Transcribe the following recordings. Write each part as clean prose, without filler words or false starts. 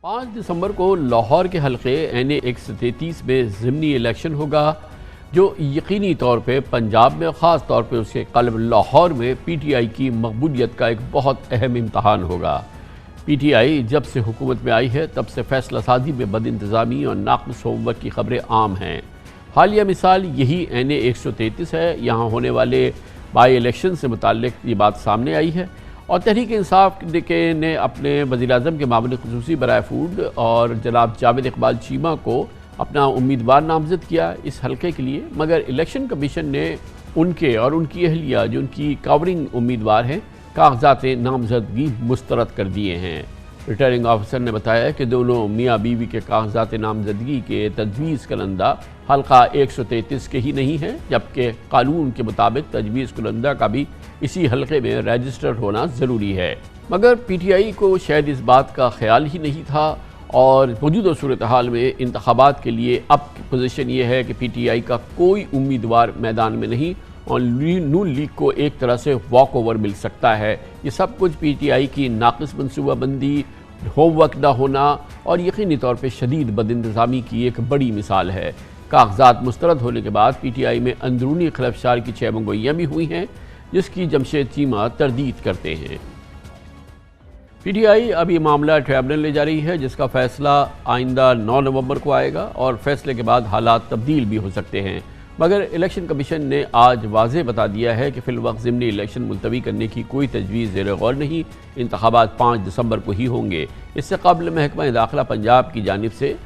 5 दिसंबर को लाहौर के हल्के NA 133 में ज़िमनी इलेक्शन होगा, जो यकीनी तौर पे पंजाब में, ख़ास तौर पे उसके क़ल्ब लाहौर में PTI की मकबूलियत का एक बहुत अहम इम्तहान होगा। PTI जब से हुकूमत में आई है तब से फैसला साजी में बदइंतज़ामी और नाक़िस होमवर्क की खबरें आम हैं। हालिया मिसाल यही NA 133 है। यहाँ होने वाले बाई इलेक्शन से मुताल्लिक ये बात सामने आई है और तहरीक इंसाफ ने अपने वज़ीर-ए-आज़म के मामले ख़ुसूसी बराए फूड और जनाब जावेद इकबाल चीमा को अपना उम्मीदवार नामज़द किया इस हल्के के लिए, मगर इलेक्शन कमीशन ने उनके और उनकी अहलिया जो उनकी कवरिंग उम्मीदवार हैं कागजात नामज़दगी मुस्तरद कर दिए हैं। रिटर्निंग ऑफिसर ने बताया कि दोनों मियाँ बीवी के कागजात नामज़दगी के तजवीज़ कुनंदा हल्का 133 के ही नहीं हैं, जबकि कानून के मुताबिक तजवीज़ कुनंदा का भी इसी हल्के में रजिस्टर्ड होना ज़रूरी है। मगर PTI को शायद इस बात का ख्याल ही नहीं था और मौजूदा सूरत हाल में इंतखाबात के लिए अब पोजीशन ये है कि PTI का कोई उम्मीदवार मैदान में नहीं और नून लीग को एक तरह से वॉक ओवर मिल सकता है। ये सब कुछ PTI की नाक़िस मनसूबाबंदी, होमवर्क ना होना और यकीनी तौर पर शदीद बदइंतज़ामी की एक बड़ी मिसाल है। कागजात मुस्तरद होने के बाद PTI में अंदरूनी खलफशार की 6 मंगोइयाँ भी हुई हैं, जिसकी जमशेद चीमा तरदीद करते हैं। PTI अब ये मामला ट्रिब्यूनल ले जा रही है, जिसका फ़ैसला आइंदा 9 नवंबर को आएगा और फैसले के बाद हालात तब्दील भी हो सकते हैं। मगर इलेक्शन कमीशन ने आज वाज़े बता दिया है कि फ़िलवक्त ज़िमनी इलेक्शन मुलतवी करने की कोई तजवीज़ ज़ेर गौर नहीं। इंतखाबात 5 दिसंबर को ही होंगे। इससे कबल महकमा दाखिला पंजाब की जानिब से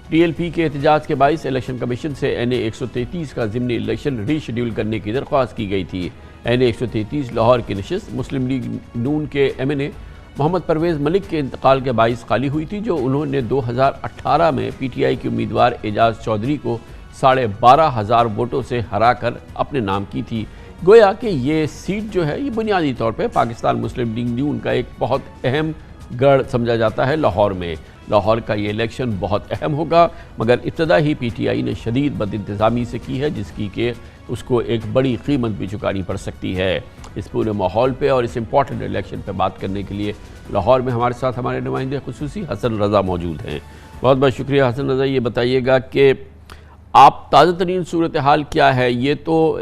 TLP के एहतजाज के बाइस इलेक्शन कमीशन से NA 133 का ज़िमनी इलेक्शन रीशेड्यूल करने की दरख्वास्त की गई थी। NA 133 लाहौर की नशिस्त मुस्लिम लीग नून के MNA मोहम्मद परवेज़ मलिक के इंतकाल के बाइस खाली हुई थी, जो उन्होंने 2018 में PTI के उम्मीदवार एजाज चौधरी को 12,500 वोटों से हराकर अपने नाम की थी। गोया कि ये सीट जो है ये बुनियादी तौर पर पाकिस्तान मुस्लिम लीग नून का एक बहुत अहम गढ़ समझा जाता है लाहौर में। लाहौर का ये इलेक्शन बहुत अहम होगा, मगर इब्तदा ही PTI ने शदीद बदइंतज़ामी से की है, जिसकी कि उसको एक बड़ी कीमत भी चुकानी पड़ सकती है। इस पूरे माहौल पे और इस इम्पॉर्टेंट इलेक्शन पे बात करने के लिए लाहौर में हमारे साथ हमारे नुमाइंदे ख़ुसूसी हसन रज़ा मौजूद हैं। बहुत बहुत शुक्रिया हसन रज़ा। ये बताइएगा कि आप ताज़ा तरीन सूरत हाल क्या है? ये तो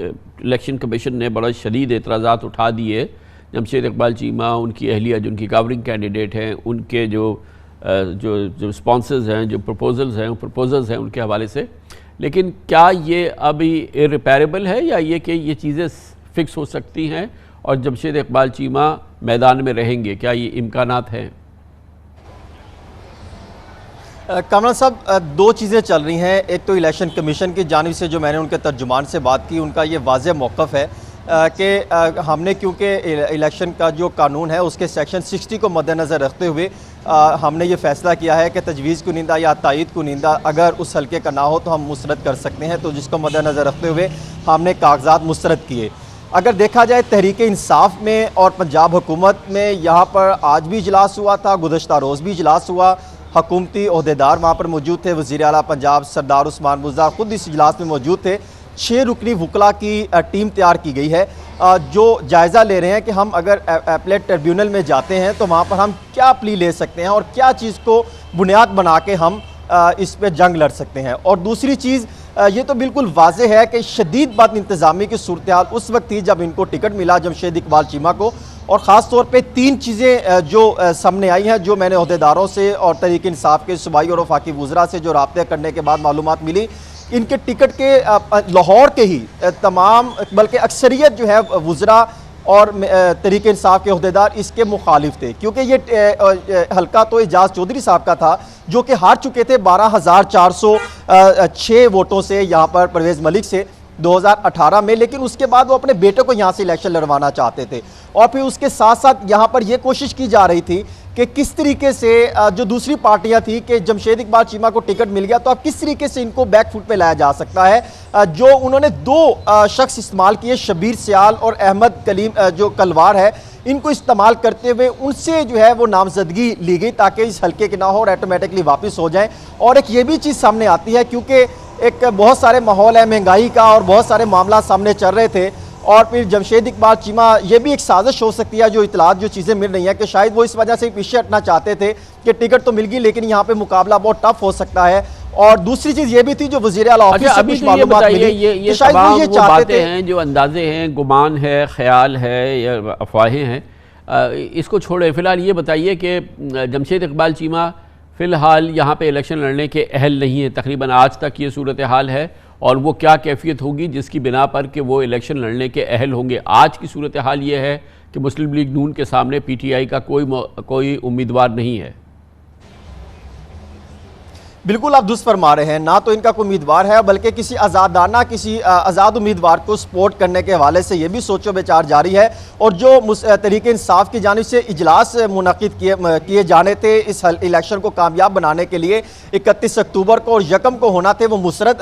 इलेक्शन कमीशन ने बड़ा शदीद एतराज़ात उठा दिए। जमशेद इकबाल चीमा, उनकी अहलिया जो उनकी कवरिंग कैंडिडेट हैं, उनके जो स्पॉन्सर्स हैं, जो प्रपोजल्स हैं उनके हवाले से, लेकिन क्या ये अभी इरिपेरेबल है या ये कि ये चीज़ें फ़िक्स हो सकती हैं और जमशेद इकबाल चीमा मैदान में रहेंगे? क्या ये इम्कानात हैं? कमरा साहब, 2 चीज़ें चल रही हैं। एक तो इलेक्शन कमीशन की जानिब से जो मैंने उनके तर्जुमान से बात की, उनका ये वाज़ेह मौक़िफ़ है कि हमने क्योंकि इलेक्शन का जो कानून है उसके सेक्शन 60 को मद्देनज़र रखते हुए हमने ये फ़ैसला किया है कि तजवीज़ कुनिंदा या तायीद कुनिंदा अगर उस हल्के का ना हो तो हम मुस्तरद कर सकते हैं। तो जिसको मद्देनज़र रखते हुए हमने कागजात मुस्तरद किए। अगर देखा जाए तहरीक इंसाफ में और पंजाब हुकूमत में, यहाँ पर आज भी इजलास हुआ था, गुज़श्ता रोज़ भी इजलास हुआ, हुकूमती ओहदेदार वहाँ पर मौजूद थे, वज़ीर आला पंजाब सरदार उस्मान बुज़दार ख़ुद इस इजलास में मौजूद थे। 6 रुकनी वकला की टीम तैयार की गई है जो जायज़ा ले रहे हैं कि हम अगर अपीलेट ट्रिब्यूनल में जाते हैं तो वहाँ पर हम क्या प्ली ले सकते हैं और क्या चीज़ को बुनियाद बना के हम इस पर जंग लड़ सकते हैं। और दूसरी चीज़ ये तो बिल्कुल वाज़ेह है कि शदीद बदइंतज़ामी की सूरत हाल उस वक्त थी जब इनको टिकट मिला जमशेद इकबाल चीमा को, और ख़ास तौर पे 3 चीज़ें जो सामने आई हैं, जो मैंने ओहदेदारों से और तहरीक इंसाफ के सूबाई और वफाकी वज़रा से जो राब्ते करने के बाद मालूमात मिली, इनके टिकट के लाहौर के ही तमाम बल्कि अक्सरियत जो है वज़रा और तहरीक इंसाफ के ओहदेदार इसके मुखालिफ थे, क्योंकि ये हल्का तो एजाज चौधरी साहब का था जो कि हार चुके थे 12,406 वोटों से यहाँ पर परवेज़ मलिक से 2018 में, लेकिन उसके बाद वो अपने बेटे को यहाँ से इलेक्शन लड़वाना चाहते थे। और फिर उसके साथ साथ यहाँ पर यह कोशिश की जा रही थी कि किस तरीके से जो दूसरी पार्टियां थी कि जमशेद इकबाल चीमा को टिकट मिल गया तो अब किस तरीके से इनको बैक फुट पे लाया जा सकता है। जो उन्होंने 2 शख्स इस्तेमाल किए, शबीर सियाल और अहमद कलीम जो कलवार है, इनको इस्तेमाल करते हुए उनसे जो है वो नामजदगी ली गई ताकि इस हल्के के ना हो और ऑटोमेटिकली वापस हो जाए। और एक ये भी चीज़ सामने आती है क्योंकि एक बहुत सारे माहौल है महंगाई का और बहुत सारे मामला सामने चल रहे थे और फिर जमशेद इकबाल चीमा, ये भी एक साजिश हो सकती है, जो इतलात जो चीज़ें मिल रही हैं कि शायद वो इस वजह से पीछे हटना चाहते थे कि टिकट तो मिल गई लेकिन यहाँ पे मुकाबला बहुत टफ हो सकता है। और दूसरी चीज़ ये भी थी जो वज़ीर आला ऑफिस से कुछ मालूमात मिली, ये शायद वो ये चाहते हैं, जो अंदाजे हैं, गुमान है, ख्याल है या अफवाहें हैं, इसको छोड़े फिलहाल ये बताइए कि जमशेद इकबाल चीमा फ़िलहाल यहाँ पे इलेक्शन लड़ने के अहल नहीं है, तकरीबन आज तक ये सूरत हाल है, और वो क्या कैफियत होगी जिसकी बिना पर कि वो इलेक्शन लड़ने के अहल होंगे। आज की सूरत हाल ये है कि मुस्लिम लीग नून के सामने PTI का कोई उम्मीदवार नहीं है। बिल्कुल आप दुरुस्त फरमा रहे हैं, ना तो इनका कोई उम्मीदवार है बल्कि किसी आज़ादाना, किसी आज़ाद उम्मीदवार को सपोर्ट करने के हवाले से ये भी सोचो विचार जारी है। और जो तहरीक इंसाफ की जानिब से इजलास मुनक़िद किए जाने थे इस इलेक्शन को कामयाब बनाने के लिए 31 अक्टूबर को और 1 को होना थे, वो मुसरत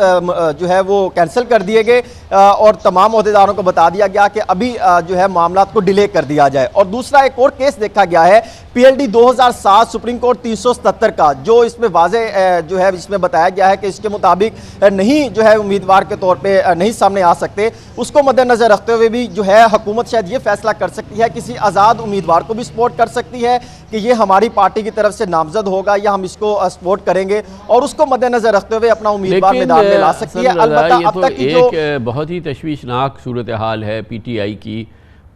जो है वो कैंसिल कर दिए गए और तमाम अहदेदारों को बता दिया गया कि अभी जो है मामला को डिले कर दिया जाए। और दूसरा एक और केस देखा गया है PLD 2007 सुप्रीम कोर्ट 377 का, जो इसमें वाज़े जो है इसमें बताया गया है कि इसके मुताबिक नहीं जो है उम्मीदवार के तौर पे नहीं सामने आ सकते, उसको मद्देनजर रखते हुए भी जो है हुकूमत शायद ये फैसला कर सकती है, किसी आज़ाद उम्मीदवार को भी सपोर्ट कर सकती है कि ये हमारी पार्टी की तरफ से नामजद होगा या हम इसको सपोर्ट करेंगे, और उसको मद्देनजर रखते हुए अपना उम्मीदवार मैदान में ला सकती है। अलबत्ता अब तक की जो बहुत ही तशवीशनाक सूरत हाल है PTI की,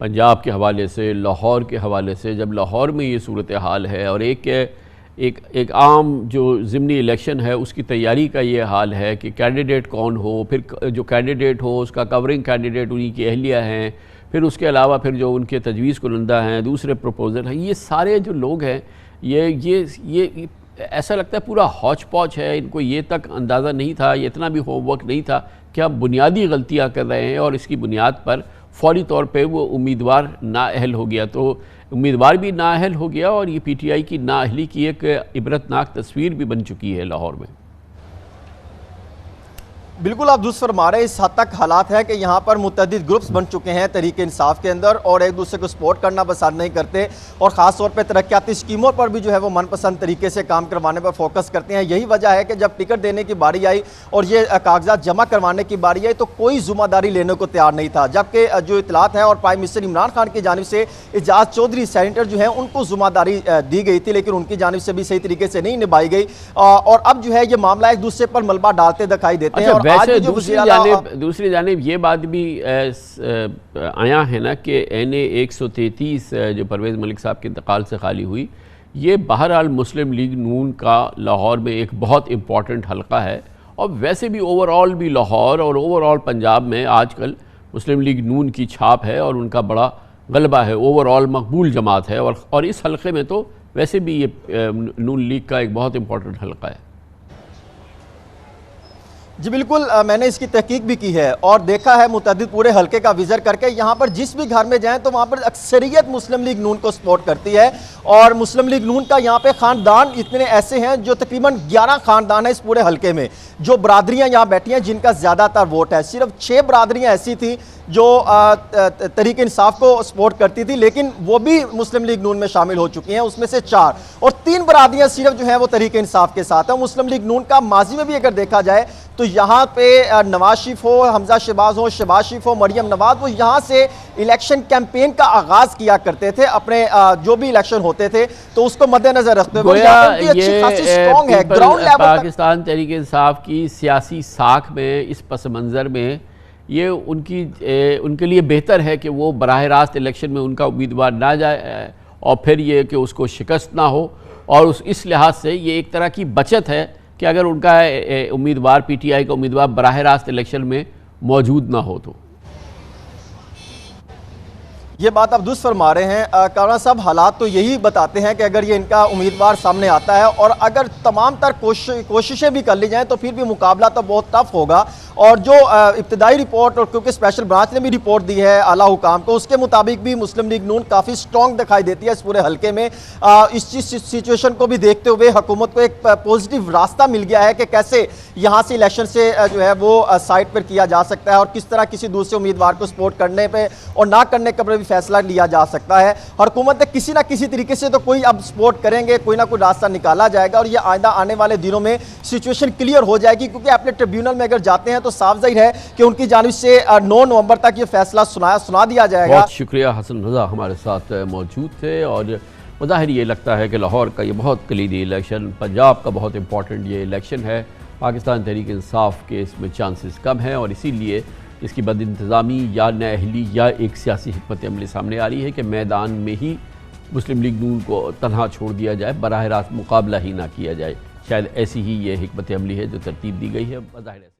पंजाब के हवाले से, लाहौर के हवाले से, जब लाहौर में ये सूरत हाल है और एक आम जो ज़िमनी इलेक्शन है उसकी तैयारी का ये हाल है कि कैंडिडेट कौन हो, फिर जो कैंडिडेट हो उसका कवरिंग कैंडिडेट उन्हीं की अहलिया हैं, फिर उसके अलावा फिर जो उनके तजवीज़ कुनंदा हैं, दूसरे प्रपोज़ल हैं, ये सारे जो लोग हैं ये ऐसा लगता है पूरा हौच पौच है। इनको ये तक अंदाज़ा नहीं था, ये इतना भी होमवर्क नहीं था कि आप बुनियादी गलतियाँ कर रहे हैं और इसकी बुनियाद पर फौरी तौर पे वो उम्मीदवार नाअहल हो गया। तो उम्मीदवार भी नाअहल हो गया और ये PTI की नाअहली की एक इबरतनाक तस्वीर भी बन चुकी है लाहौर में। बिल्कुल आप दुरुस्त फरमा रहे हैं, इस हद तक हालात है कि यहाँ पर मुतअद्दिद ग्रुप्स बन चुके हैं तहरीक इंसाफ के अंदर और एक दूसरे को सपोर्ट करना पसंद नहीं करते और ख़ास तौर पर तरक्याती स्कीमों पर भी जो है वो मनपसंद तरीके से काम करवाने पर फोकस करते हैं। यही वजह है कि जब टिकट देने की बारी आई और ये कागजात जमा करवाने की बारी आई तो कोई ज़िम्मेदारी लेने को तैयार नहीं था, जबकि जो इतलात है और प्राइम मिनिस्टर इमरान खान की जानिब से एजाज चौधरी सेनेटर जो है उनको ज़िम्मेदारी दी गई थी, लेकिन उनकी जानिब से भी सही तरीके से नहीं निभाई गई और अब जो है ये मामला एक दूसरे पर मलबा डालते दिखाई देते हैं। वैसे दूसरी जानिब ये बात भी आया है ना कि NA 133 जो परवेज़ मलिक साहब के इंतकाल से खाली हुई, ये बहरहाल मुस्लिम लीग नून का लाहौर में एक बहुत इम्पॉर्टेंट हलका है और वैसे भी ओवरऑल भी लाहौर और ओवरऑल पंजाब में आजकल मुस्लिम लीग नून की छाप है और उनका बड़ा गलबा है, ओवरऑल मकबूल जमात है और इस हलके में तो वैसे भी ये नून लीग का एक बहुत इम्पॉर्टेंट हलका है। जी बिल्कुल, मैंने इसकी तहकीक भी की है और देखा है मुतअद्दिद पूरे हलके का विज़िट करके, यहाँ पर जिस भी घर में जाएं तो वहाँ पर अक्सरियत मुस्लिम लीग नून को सपोर्ट करती है और मुस्लिम लीग नून का यहाँ पे ख़ानदान इतने ऐसे हैं, जो तकरीबन 11 ख़ानदान है इस पूरे हलके में, जो बरादरियाँ यहाँ बैठी हैं जिनका ज़्यादातर वोट है। सिर्फ 6 बरादरियाँ ऐसी थी जो तहरीक इंसाफ को सपोर्ट करती थी, लेकिन वो भी मुस्लिम लीग नून में शामिल हो चुकी हैं, उसमें से 4 और 3 बरादरियाँ सिर्फ जो हैं वो तहरीक इंसाफ के साथ हैं। मुस्लिम लीग नून का माजी में भी अगर देखा जाए तो यहाँ पे नवाज शरीफ हो, हमजा शहबाज हो, शहबाज शरीफ हो, मरियम नवाज, वो यहाँ से इलेक्शन कैंपेन का आगाज़ किया करते थे अपने जो भी इलेक्शन होते थे, तो उसको मद्देनजर रखते हुए स्ट्रॉन्ग है ग्राउंड लेवल। पाकिस्तान तहरीक इंसाफ की सियासी साख में इस पस मंज़र में ये उनके लिए बेहतर है कि वो बराह रास्त इलेक्शन में उनका उम्मीदवार ना जाए और फिर ये कि उसको शिकस्त ना हो, और इस लिहाज से ये एक तरह की बचत है कि अगर उनका उम्मीदवार PTI का उम्मीदवार बराह रास्त इलेक्शन में मौजूद ना हो तो। ये बात आप दुरुस्त फरमा रहे हैं कामरान साहब, हालात तो यही बताते हैं कि अगर ये इनका उम्मीदवार सामने आता है और अगर तमाम तर कोशिशें भी कर ली जाएं तो फिर भी मुकाबला तो बहुत टफ होगा। और जो इब्तदाई रिपोर्ट, और क्योंकि स्पेशल ब्रांच ने भी रिपोर्ट दी है आला हुकाम को, उसके मुताबिक भी मुस्लिम लीग नून काफ़ी स्ट्रॉन्ग दिखाई देती है इस पूरे हलके में। इस सिचुएशन को भी देखते हुए हुकूमत को एक पॉजिटिव रास्ता मिल गया है कि कैसे यहाँ से इलेक्शन से जो है वो साइड पर किया जा सकता है और किस तरह किसी दूसरे उम्मीदवार को सपोर्ट करने पर और ना करने का भी फैसला लिया जा सकता है और हुकूमत किसी ना किसी तरीके से तो कोई अब सपोर्ट करेंगे, कोई ना कोई रास्ता निकाला जाएगा और ये आइंदा आने वाले दिनों में सिचुएशन क्लियर हो जाएगी, क्योंकि अपने ट्रिब्यूनल में अगर जाते हैं तो साफ जाहिर है कि उनकी जानिब से 9 नवंबर तक ये फैसला सुना दिया जाएगा। बहुत शुक्रिया, हसन रजा हमारे साथ मौजूद थे। और ज़ाहिर ये लगता है कि लाहौर का ये बहुत कलीदी इलेक्शन, पंजाब का बहुत इंपॉर्टेंट ये इलेक्शन है। पाकिस्तान तहरीक इंसाफ के इसमें चांसेस कम हैं और इसीलिए इसकी बदइंतज़ामी या नाअहली या एक सियासी हिकमत अमली सामने आ रही है कि मैदान में ही मुस्लिम लीग नून को तनहा छोड़ दिया जाए, बराह रास्त मुकाबला ही ना किया जाए। शायद ऐसी ही ये हिकमत अमली है जो तरतीब दी गई है। ज़ाहिर है